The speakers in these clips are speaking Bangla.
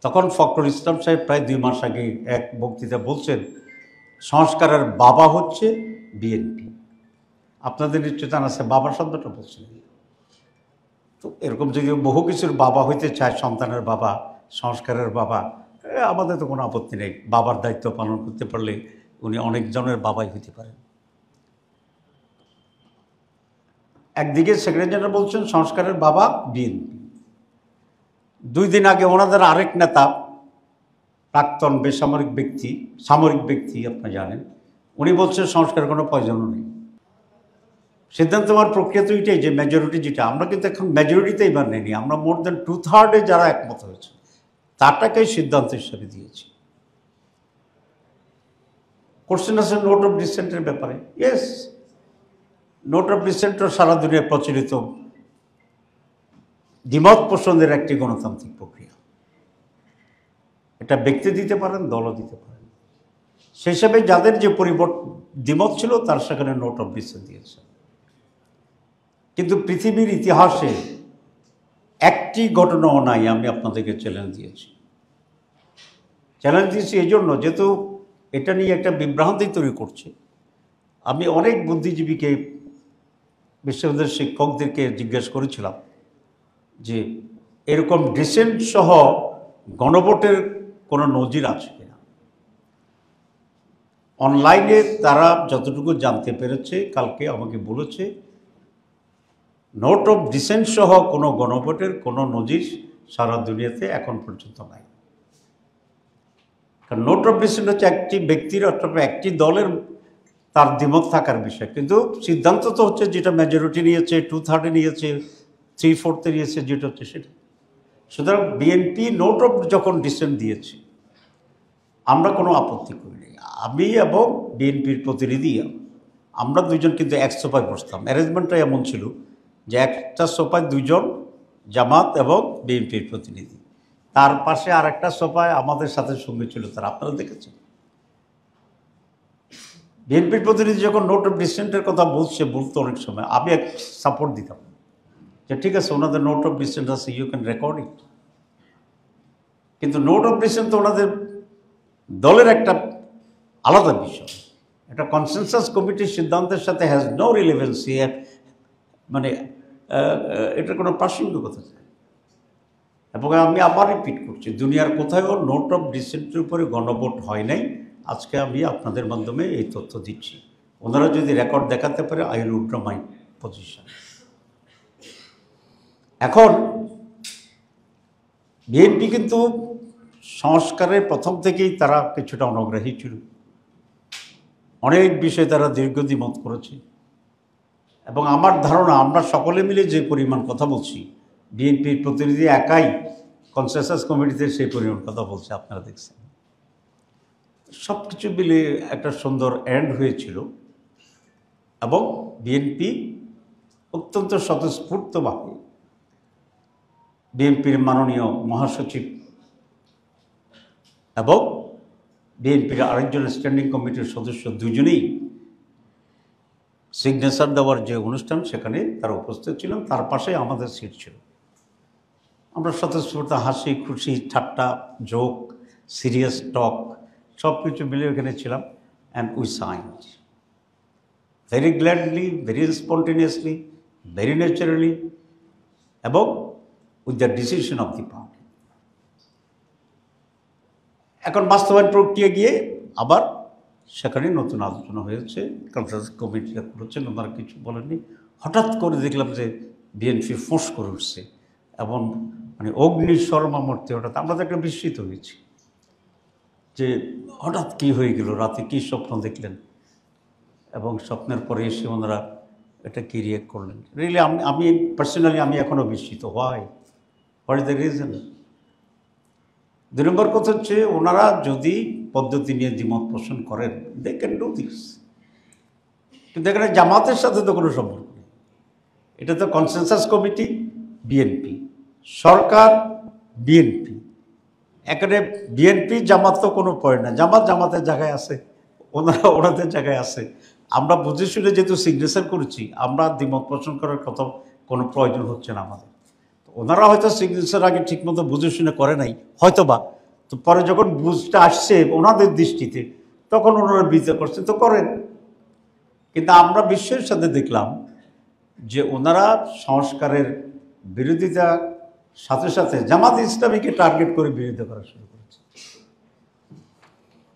তখন ফখরুল ইসলাম সাহেব প্রায় 2 মাস আগে এক বক্তৃতা বলছেন সংস্কারের বাবা হচ্ছে বিএনপি। আপনাদের নিশ্চয় জানা আছে বাবা শব্দটা বলছেন। তো এরকম যদি বহু কিছুর বাবা হইতে চায়, সন্তানের বাবা, সংস্কারের বাবা, আমাদের তো কোনো আপত্তি নেই। বাবার দায়িত্ব পালন করতে পারলে উনি অনেকজনের বাবাই হইতে পারেন। একদিকে সেক্রেটারি জেনারেল বলছেন সংস্কারের বাবা বিএনপি। 2 দিন আগে ওনাদের আরেক নেতা, প্রাক্তন বেসামরিক ব্যক্তি, সামরিক ব্যক্তি আপনি জানেন, উনি বলছেন সংস্কারের কোনো প্রয়োজনও নেই। সিদ্ধান্ত হওয়ার প্রক্রিয়া তো এটাই যে মেজরিটি যেটা, আমরা কিন্তু এখন মেজরিটিতে এবার নেইনি, আমরা মোর দেন 2/3 যারা একমত হয়েছে তারটাকেই সিদ্ধান্ত হিসেবে দিয়েছি। কোশ্চেন আছে নোট অফ ডিসেন্টের ব্যাপারে। ইয়েস, নোট অফ ডিসেন্টও সারা দুনিয়ায় প্রচলিত দ্বিমত পোষণের একটি গণতান্ত্রিক প্রক্রিয়া। এটা ব্যক্তি দিতে পারেন, দলও দিতে পারেন। সেই হিসাবে যাদের যে দ্বিমত ছিল তার সেখানে নোট অফ ডিসেন্ট দিয়েছে। কিন্তু পৃথিবীর ইতিহাসে একটি ঘটনাও নাই আমি আপনাদেরকে চ্যালেঞ্জ দিয়েছি। চ্যালেঞ্জ দিয়েছি এই জন্য যেহেতু এটা নিয়ে একটা বিভ্রান্তি তৈরি করছে। আমি অনেক বুদ্ধিজীবীকে, বিশ্ববিদ্যালয়ের শিক্ষকদেরকে জিজ্ঞেস করেছিলাম যে এরকম ডিসেন্ট সহ গণভোটের কোনো নজির আছে কিনা। অনলাইনে তারা যতটুকু জানতে পেরেছে কালকে আমাকে বলেছে নোট অফ ডিসেন্ট সহ কোনো গণভোটের কোনো নজির সারা দুনিয়াতে এখন পর্যন্ত নাই। কারণ নোট অফ ডিসেন্ট হচ্ছে একটি ব্যক্তির অথবা একটি দলের তার দ্বিমত থাকার বিষয়, কিন্তু সিদ্ধান্ত তো হচ্ছে যেটা মেজরিটি নিয়েছে, 2/3 নিয়েছে, 3/4 নিয়েছে, যেটা হচ্ছে সেটা। সুতরাং বিএনপি নোট অফ যখন ডিসেন্ট দিয়েছে আমরা কোনো আপত্তি করিনি। আমি এবং বিএনপির প্রতিনিধি আমরা দুজন কিন্তু এক সোফায় বসতাম। অ্যারেঞ্জমেন্টটা এমন ছিল যে একটা সোফায় 2 জন জামাত এবং বিএনপির প্রতিনিধি, তার পাশে আর একটা সোফায় আমাদের সাথে সঙ্গে ছিল তারা। আপনারা দেখেছেন বিএনপির প্রতিনিধি যখন নোট অফ ডিসেন্টের কথা বলতো অনেক সময় আমি এক সাপোর্ট দিতাম যে ঠিক আছে ওনাদের নোট অফ ডিসেন্ট আছে, ইউ ক্যান রেকর্ড ইট। কিন্তু নোট অফ ডিসেন্ট তো ওনাদের দলের একটা আলাদা বিষয়, একটা কনসেনসাস কমিটির সিদ্ধান্তের সাথে হ্যাজ নো রিলেভেন্সি, মানে এটার কোনো প্রাসঙ্গিকতা নেই। এবং আমি আবার রিপিট করছি, দুনিয়ার কোথাও নোট অফ ডিসেন্টের উপরে গণভোট হয় নাই। আজকে আমি আপনাদের মাধ্যমে এই তথ্য দিচ্ছি। ওনারা যদি রেকর্ড দেখাতে পারে I will withdraw my position. এখন বিএনপি কিন্তু সংস্কারের প্রথম থেকেই তারা কিছুটা অনগ্রাহী ছিল। অনেক বিষয়ে তারা দীর্ঘ দ্বিমত করেছে এবং আমার ধারণা আমরা সকলে মিলে যে পরিমাণ কথা বলছি, বিএনপির প্রতিনিধি একাই কনসেনসাস কমিটিতে সেই পরিমাণ কথা বলছে, আপনারা দেখছেন। সব কিছু মিলে একটা সুন্দর এন্ড হয়েছিল এবং বিএনপি অত্যন্ত স্বতঃস্ফূর্তভাবে বিএনপির মাননীয় মহাসচিব এবং বিএনপির আরেকজন স্ট্যান্ডিং কমিটির সদস্য দুজনেই সিগনেচার দেওয়ার যে অনুষ্ঠান সেখানে তারা উপস্থিত ছিলেন, তার পাশে আমাদের সিট ছিল। আমরা স্বতঃস্ফূর্ত হাসি খুশি ঠাট্টা জোক সিরিয়াস টক সব কিছু মিলে ওখানে ছিলাম and we signed very gladly, very spontaneously, very naturally এবং with the decision of the party. এখন বাস্তবায়ন প্রক্রিয়া গিয়ে আবার সেখানে নতুন আলোচনা হয়েছে, কনসাস কমিটিরা করেছেন, ওনারা কিছু বলেননি। হঠাৎ করে দেখলাম যে বিএনপি ফোঁস করে উঠছে এবং মানে অগ্নিশর্মা মূর্তি। হঠাৎ আমরা তো একটা বিস্মিত হয়েছি যে হঠাৎ কী হয়ে গেল, রাতে কী স্বপ্ন দেখলেন এবং স্বপ্নের পরে এসে ওনারা এটা কী রিয়েক্ট করলেন। রিয়েলি আমি পার্সোনালি আমি এখনও বিস্মিত। What is the reason? 2 নম্বর কথা হচ্ছে ওনারা যদি পদ্ধতি নিয়ে দ্বিমত পোষণ করেন দে ক্যান ডু দিস, কিন্তু এখানে জামাতের সাথে তো কোনো সম্পর্ক নেই। এটা তো কনসেনসাস কমিটি বিএনপি, সরকার বিএনপি, এখানে বিএনপি জামাত তো কোনো পয়েন্ট না। জামাত জামাতের জায়গায় আছে, ওনারা ওনাদের জায়গায় আছে। আমরা বুঝে শুনে যেহেতু সিগনেচার করেছি আমরা দ্বিমত পোষণ করার কথা কোনো প্রয়োজন হচ্ছে না আমাদের। ওনারা হয়তো সিগনেচার আগে ঠিকমতো বুঝে শুনে করে নাই হয়তো বা, তো পরে যখন বুঝটা আসছে ওনাদের দৃষ্টিতে তখন ওনারা বিচার করছেন, তো করেন। কিন্তু আমরা বিশ্বের সাথে দেখলাম যে ওনারা সংস্কারের বিরোধিতা সাথে সাথে জামাত ইসলামীকে টার্গেট করে বিরোধিতা করা শুরু করেছে।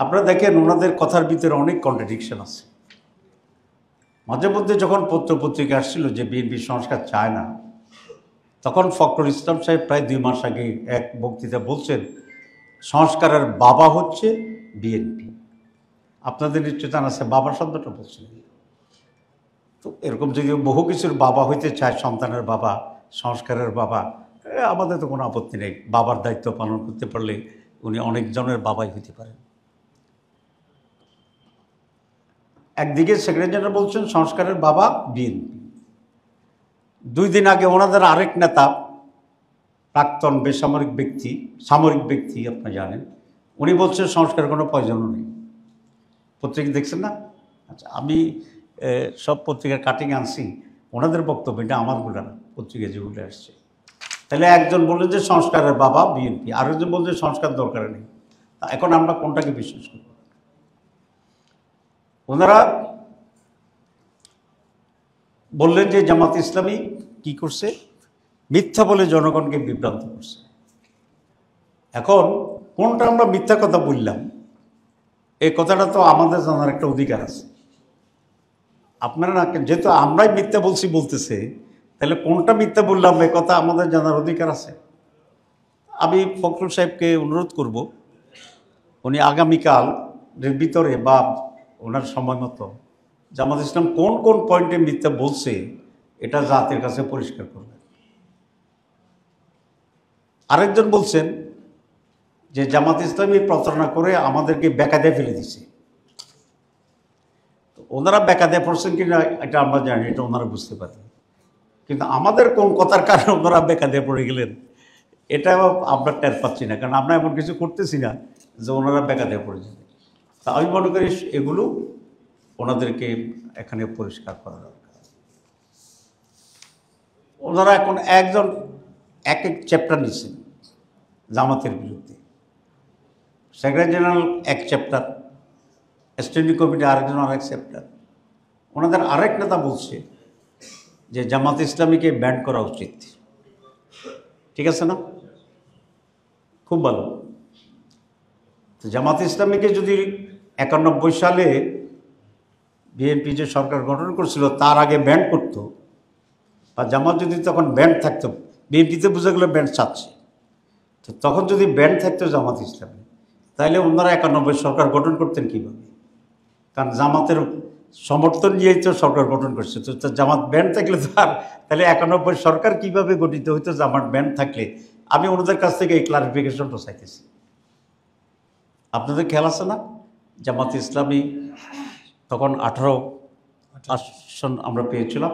আপনারা দেখেন ওনাদের কথার ভিতরে অনেক কন্ট্রাডিকশন আছে। মাঝে মধ্যে যখন পত্রিকা আসছিল যে বিএনপি সংস্কার চায় না, তখন ফখরুল ইসলাম সাহেব প্রায় 2 মাস আগে এক বক্তৃতা বলছেন সংস্কারের বাবা হচ্ছে বিএনপি। আপনাদের নিশ্চয় জানা আছে বাবা শব্দটা বলছেন। তো এরকম যদি বহু কিছুর বাবা হইতে চায়, সন্তানের বাবা, সংস্কারের বাবা, আমাদের তো কোনো আপত্তি নেই। বাবার দায়িত্ব পালন করতে পারলে উনি অনেকজনের বাবাই হইতে পারেন। একদিকে সেক্রেটারি জেনারেল বলছেন সংস্কারের বাবা বিএনপি। 2 দিন আগে ওনাদের আরেক নেতা, প্রাক্তন বেসামরিক ব্যক্তি, সামরিক ব্যক্তি আপনি জানেন, উনি বলছেন সংস্কারের কোনো প্রয়োজনও নেই। পত্রিকা দেখছেন না? আচ্ছা, আমি সব পত্রিকার কাটিং আনছি, ওনাদের বক্তব্য, এটা আমারগুলো না, পত্রিকা যেগুলো আসছে। তাহলে একজন বললেন যে সংস্কারের বাবা বিএনপি, আরেকজন বলছেন সংস্কার দরকার নেই। এখন আমরা কোনটাকে বিশ্বাস করব? ওনারা বললেন যে জামাত ইসলামী কি করছে, মিথ্যা বলে জনগণকে বিভ্রান্ত করছে। এখন কোনটা আমরা মিথ্যা কথা বললাম, এই কথাটা তো আমাদের জানার একটা অধিকার আছে। আপনারা না, যেহেতু আমরাই মিথ্যা বলতেছে, তাহলে কোনটা মিথ্যা বললাম এ কথা আমাদের জানার অধিকার আছে। আমি ফখরুল সাহেবকে অনুরোধ করব, উনি আগামীকালের ভিতরে বা ওনার সময় মতো জামাত ইসলাম কোন কোন পয়েন্টে মিথ্যা বলছে এটা জাতির কাছে পরিষ্কার করবেন। আরেকজন বলছেন যে জামাত ইসলামী প্রতারণা করে আমাদেরকে বেকায়দায় ফেলে দিছে। ওনারা বেকায়দায় পড়ছেন কিনা এটা আমরা জানি, এটা ওনারা বুঝতে পারেন। কিন্তু আমাদের কোন কথার কারণে ওনারা বেকায়দায় পড়ে গেলেন এটা আমরা টের পাচ্ছি না, কারণ আমরা এমন কিছু করতেছি না যে ওনারা বেকায়দায় পড়ে যাবে। তা আমি মনে করি এগুলো ওনাদেরকে এখানে পরিষ্কার করা দরকার। ওনারা এখন একজন এক চ্যাপ্টার নিচ্ছেন জামাতের বিরুদ্ধে। সেক্রেটারি জেনারেল এক চ্যাপ্টার, স্ট্যান্ডিং কমিটি আরেকজন আরেক চ্যাপ্টার। ওনাদের আরেক নেতা বলছে যে জামাত ইসলামীকে ব্যান করা উচিত। ঠিক আছে না? খুব ভালো। তো জামাত ইসলামীকে যদি 91 সালে বিএনপি যে সরকার গঠন করছিল তার আগে ব্যান করতো, বা জামাত যদি তখন ব্যান থাকতো, বিএনপিতে বোঝা গেলো ব্যান চাচ্ছে, তো তখন যদি ব্যান থাকতো জামাত ইসলামী, তাহলে ওনারা 91 সরকার গঠন করতেন কীভাবে? কারণ জামাতের সমর্থন নিয়েই তো সরকার গঠন করছে। তো জামাত ব্যান থাকলে তো আর তাহলে 91 সরকার কীভাবে গঠিত হইতো জামাত ব্যান থাকলে? আমি ওনাদের কাছ থেকে এই ক্লারিফিকেশনটা চাইতেছি। আপনাদের খেয়াল আছে না, জামাত ইসলামী তখন 18 আসন আমরা পেয়েছিলাম,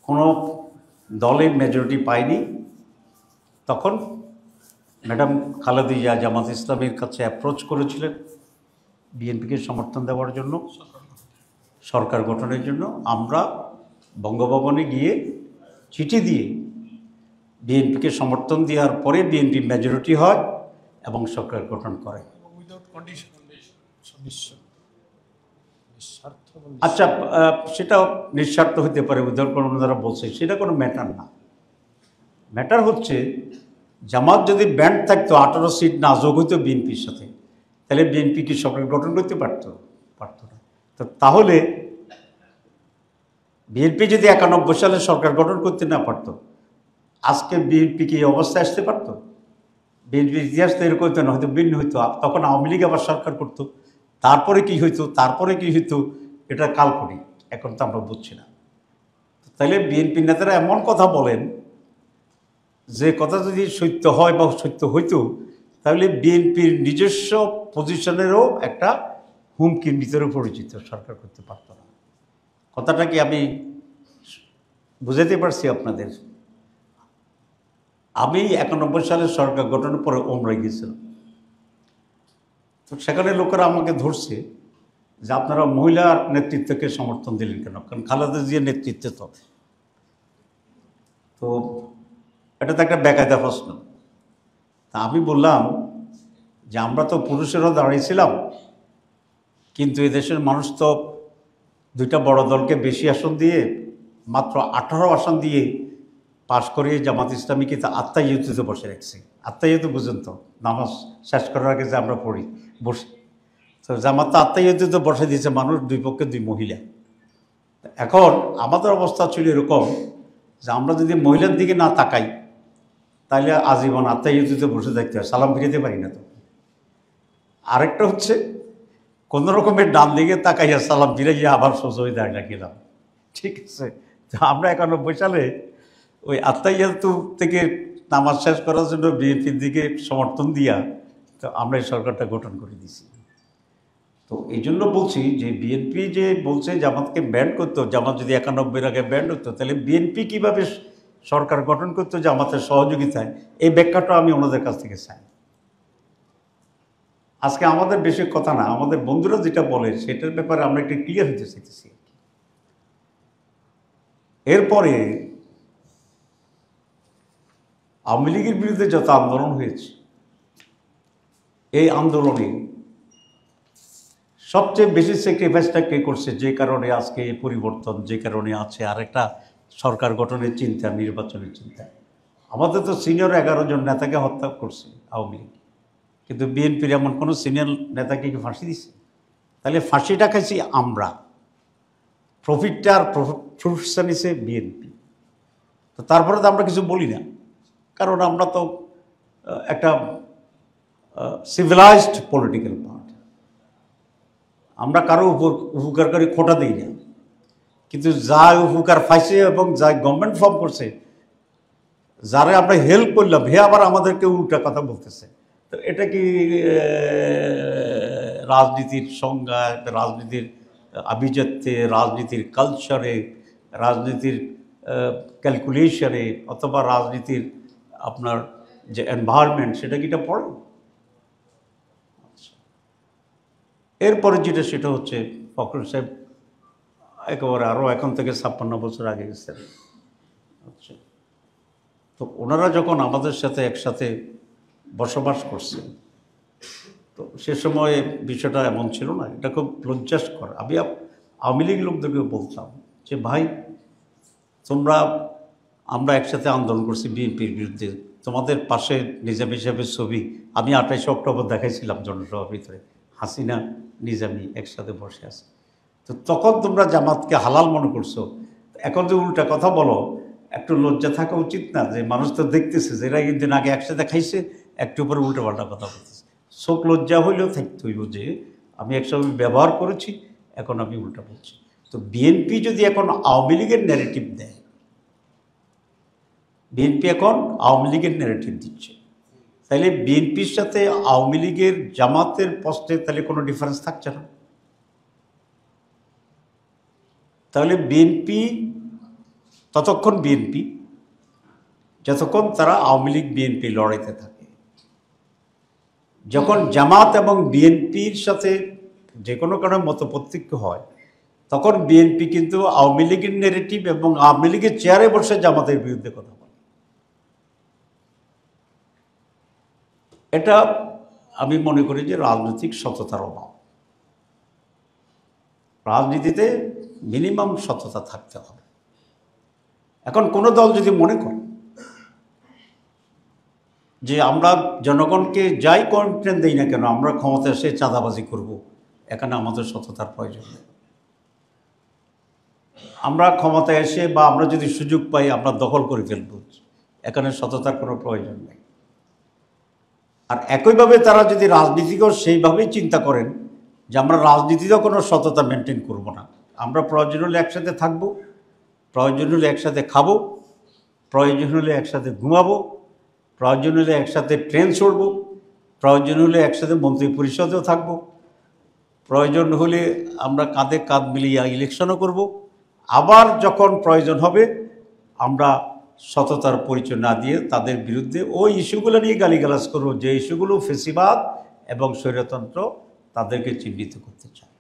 কোনো দলের মেজরিটি পায়নি। তখন ম্যাডাম খালেদা জিয়া জামাত ইসলামীর কাছে অ্যাপ্রোচ করেছিলেন বিএনপিকে সমর্থন দেওয়ার জন্য, সরকার গঠনের জন্য। আমরা বঙ্গভবনে গিয়ে চিঠি দিয়ে বিএনপিকে সমর্থন দেওয়ার পরে বিএনপি মেজরিটি হয় এবং সরকার গঠন করে। আচ্ছা, সেটা নিঃস্বার্থ হতে পারে, উদাহরণ যারা বলছে সেটা কোনো ম্যাটার না। ম্যাটার হচ্ছে জামাত যদি ব্যান্ড থাকতো, 18 সিট না যোগ হইতো বিএনপির সাথে, তাহলে বিএনপি কি সরকার গঠন করতে পারতো না। তো তাহলে বিএনপি যদি 91 সালে সরকার গঠন করতে না পারতো, আজকে বিএনপি কি এই অবস্থায় আসতে পারতো? বিএনপির ইতিহাস তো এরকম হইতো না, হয়তো ভিন্ন হইতো। তখন আওয়ামী লীগ আবার সরকার করতো, তারপরে কি হইতো, এটা কাল্পনিক, এখন তো আমরা বুঝছি না। তাইলে বিএনপি নেতারা এমন কথা বলেন যে কথা যদি সত্য হয় বা সত্য হইতো, তাহলে বিএনপির নিজস্ব পজিশনেরও একটা হুমকির ভিতরে পরিচিত, সরকার করতে পারত না। কথাটা কি আমি বুঝাতে পারছি আপনাদের? আমি 91 সালে সরকার গঠনের পরে ওমরায় গিয়েছিলাম। তো সেখানে লোকেরা আমাকে ধরছে যে আপনারা মহিলার নেতৃত্বকে সমর্থন দিলেন কেন? কারণ খালেদা জিয়ার নেতৃত্বে তো এটা তো একটা বেকায়দা প্রশ্ন। তা আমি বললাম যে আমরা তো পুরুষেরও দাঁড়িয়েছিলাম, কিন্তু এদেশের মানুষ তো দুইটা বড় দলকে বেশি আসন দিয়ে মাত্র 18 আসন দিয়ে পাশ করিয়ে জামাত ইসলামীকে তা আত্মাইয়ুতে বসে রাখছে। আত্মাইয়ুত বুঝুন তো, নামাজ শেষ করার আগে যে আমরা পড়ি বসে, তো জামাত তো আত্মাইয়ুতে বসে দিয়েছে মানুষ, দুই পক্ষে দুই মহিলা। এখন আমাদের অবস্থা ছিল এরকম যে আমরা যদি মহিলার দিকে না তাকাই তাহলে আজীবন আত্মাইয়ুতে বসে থাকতে হয়, সালাম ফিরিতে পারি না। তো আরেকটা হচ্ছে কোনো রকমের ডান দিকে তাকাইয়া সালাম ফিরে গিয়ে আবার সোজা হয়ে দাঁড়িয়ে গেলাম, ঠিক আছে। তো আমরা 91 সালে ওই আত্মাইয়াতু থেকে নামাজ শেষ করার জন্য বিএনপির দিকে সমর্থন দিয়া তো আমরা এই সরকারটা গঠন করে দিয়েছি। তো এই জন্য বলছি যে বিএনপি যে বলছে জামাতকে ব্যান্ড করতো, জামাত যদি 91-এর আগে ব্যান্ড হতো তাহলে বিএনপি কীভাবে সরকার গঠন করতো জামাতের সহযোগিতায়, এই ব্যাখ্যাটা আমি ওনাদের কাছ থেকে চাই। আজকে আমাদের বেশি কথা না, আমাদের বন্ধুরা যেটা বলে সেটার ব্যাপারে আমরা একটু ক্লিয়ার হতে চাইতেছি। এরপরে আওয়ামী লীগের বিরুদ্ধে যত আন্দোলন হয়েছে, এই আন্দোলনে সবচেয়ে বেশি স্যাক্রিফাইসটা কে করছে, যে কারণে আজকে এই পরিবর্তন, যে কারণে আছে আরেকটা সরকার গঠনের চিন্তা, নির্বাচনের চিন্তা। আমাদের তো সিনিয়র 11 জন নেতাকে হত্যা করছে আওয়ামী লীগ, কিন্তু বিএনপির এমন কোনো সিনিয়র নেতাকে কি ফাঁসি দিছে? তাহলে ফাঁসিটা খাইছি আমরা, প্রফিটটা আর ফ্রুটসটা নিছে বিএনপি। তো তারপরে তো আমরা কিছু বলি না, কারণ আমরা তো একটা সিভিলাইজড পলিটিক্যাল পার্টি, আমরা কারো উপকারকারী খোটা দিই না। কিন্তু যা উপকার পাইছে এবং যা গভর্নমেন্ট ফর্ম করছে, যারা আমরা হেল্প করলাম, হে আবার আমাদেরকে উল্টা কথা বলতেছে। তো এটা কি রাজনীতির সংজ্ঞা, রাজনীতির আভিজাত্যে, রাজনীতির কালচারে, রাজনীতির ক্যালকুলেশনে, অথবা রাজনীতির আপনার যে এনভায়রনমেন্ট, সেটা কি এটা পড়ে? এরপরে যেটা সেটা হচ্ছে ফখরুল সাহেব একেবারে আরও এখন থেকে 56 বছর আগে গেছেন। আচ্ছা, তো ওনারা যখন আমাদের সাথে একসাথে বসবাস করছেন, তো সে সময় বিষয়টা এমন ছিল না, এটা খুব লজ্জাস্কর। আমি আওয়ামী লীগ লোকদেরকে বলতাম যে ভাই, আমরা একসাথে আন্দোলন করছি বিএনপির বিরুদ্ধে, তোমাদের পাশে নিজামী সাহেবের ছবি আমি 28 অক্টোবর দেখাইছিলাম জনসভার ভিতরে, হাসিনা নিজামী একসাথে বসে আছে। তো তখন তোমরা জামাতকে হালাল মনে করছো, এখন যে উল্টা কথা বলো, একটু লজ্জা থাকা উচিত না? যে মানুষ তো দেখতেছে যে এরা একদিন আগে একসাথে খাইছে, একটু উপরে উল্টো পাল্টা কথা বলতেছে। শোক লজ্জা হইলেও থাকতে হইব যে আমি একসময় ব্যবহার করেছি, এখন আমি উল্টা বলছি। তো বিএনপি যদি এখন আওয়ামী লীগের ন্যারেটিভ দেয়, বিএনপি এখন আওয়ামী লীগের ন্যারেটিভ দিচ্ছে, তাহলে বিএনপির সাথে আওয়ামী লীগের জামাতের পোস্টে তাহলে কোনো ডিফারেন্স থাকছে না। তাহলে বিএনপি ততক্ষণ বিএনপি যতক্ষণ তারা আওয়ামী লীগ বিএনপি লড়াইতে থাকে। যখন জামাত এবং বিএনপির সাথে যে কোনো কারণে মতপার্থক্য হয়, তখন বিএনপি কিন্তু আওয়ামী লীগের নেগেটিভ এবং আওয়ামী লীগের চেয়ারে বসে জামাতের বিরুদ্ধে কথা বলে। এটা আমি মনে করি যে রাজনৈতিক সততার অভাব। রাজনীতিতে মিনিমাম সততা থাকতে হবে। এখন কোনো দল যদি মনে করে যে আমরা জনগণকে যাই কন্টেন্ট দিই না কেন, আমরা ক্ষমতা এসে চাঁদাবাজি করব, এখানে আমাদের সততার প্রয়োজন নেই। আমরা ক্ষমতায় এসে বা আমরা যদি সুযোগ পাই আমরা দখল করে ফেলব, এখানে সততার কোনো প্রয়োজন নেই। আর একইভাবে তারা যদি রাজনীতিকেও সেইভাবেই চিন্তা করেন যে আমরা রাজনীতিতেও কোনো সততা মেনটেন করব না, আমরা প্রয়োজন হলে একসাথে থাকব, প্রয়োজন হলে একসাথে খাবো, প্রয়োজন হলে একসাথে ঘুমাবো, প্রয়োজন হলে একসাথে ট্রেন চড়ব, প্রয়োজন হলে একসাথে মন্ত্রী পরিষদেও থাকব, প্রয়োজন হলে আমরা কাঁধে কাঁধ মিলিয়ে ইলেকশনও করব, আবার যখন প্রয়োজন হবে আমরা সততার পরিচয় না দিয়ে তাদের বিরুদ্ধে ওই ইস্যুগুলো নিয়ে গালিগালাজ করব, যে ইস্যুগুলো ফেসিবাদ এবং স্বৈরতন্ত্র তাদেরকে চিহ্নিত করতে চায়।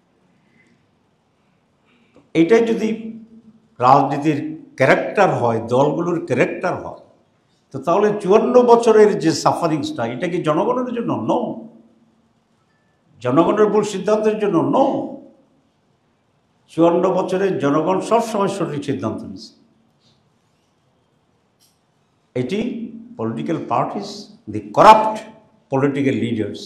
এটাই যদি রাজনীতির ক্যারেক্টার হয়, দলগুলোর ক্যারেক্টার হয়, তো তাহলে 54 বছরের যে সাফারিংসটা, এটা কি জনগণের জন্য? নো, জনগণের ভুল সিদ্ধান্তের জন্য নো। 54 বছরে জনগণ সবসময় সঠিক সিদ্ধান্ত নিয়েছে। এটি পলিটিক্যাল পার্টিস, দি করাপ্ট পলিটিক্যাল লিডার্স,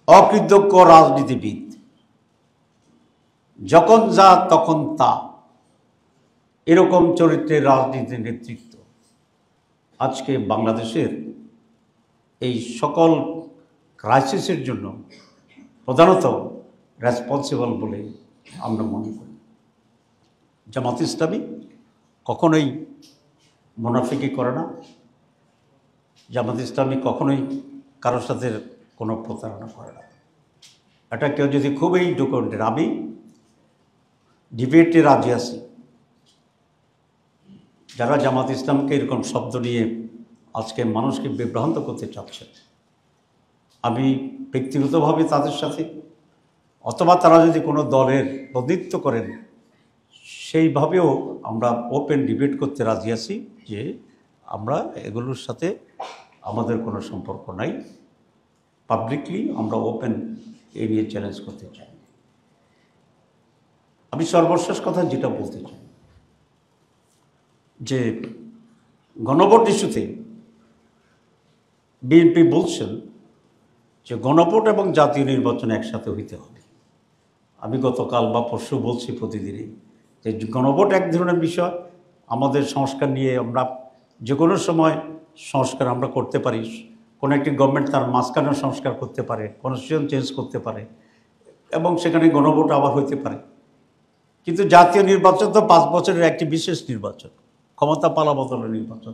অকৃতজ্ঞ রাজনীতিবিদ, যখন যা তখন তা, এরকম চরিত্রের রাজনীতির নেতৃত্ব আজকে বাংলাদেশের এই সকল ক্রাইসিসের জন্য প্রধানত রেসপন্সিবল বলে আমরা মনে করি। জামাত ইসলামী কখনোই মুনাফিকি করে না। জামাত ইসলামী কখনোই কারোর সাথে কোনো প্রতারণা করে না। এটা কেউ যদি খুবই ডকুমেন্টের, আমি ডিবেটে রাজি আছি। যারা জামাত ইসলামকে এরকম শব্দ নিয়ে আজকে মানুষকে বিভ্রান্ত করতে চাচ্ছেন, আমি ব্যক্তিগতভাবে তাদের সাথে, অথবা তারা যদি কোনো দলের প্রতিনিধিত্ব করেন, সেইভাবেও আমরা ওপেন ডিবেট করতে রাজি আছি যে আমরা এগুলোর সাথে আমাদের কোনো সম্পর্ক নাই। পাবলিকলি আমরা ওপেন এ নিয়ে চ্যালেঞ্জ করতে চাই। আমি সর্বশেষ কথা যেটা বলতে চাই যে গণভোট ইস্যুতে বিএনপি বলছেন যে গণভোট এবং জাতীয় নির্বাচন একসাথে হইতে হবে। আমি গতকাল বা পরশু বলছি প্রতিদিনই যে গণভোট এক ধরনের বিষয়, আমাদের সংস্কার নিয়ে আমরা যে কোনো সময় সংস্কার আমরা করতে পারি। কোনো একটি গভর্নমেন্ট তার মাঝখানে সংস্কার করতে পারে, কনস্টিটিউশন চেঞ্জ করতে পারে, এবং সেখানে গণভোট আবার হইতে পারে। কিন্তু জাতীয় নির্বাচন তো 5 বছরের একটি বিশেষ নির্বাচন, ক্ষমতা পালাবদলের নির্বাচন।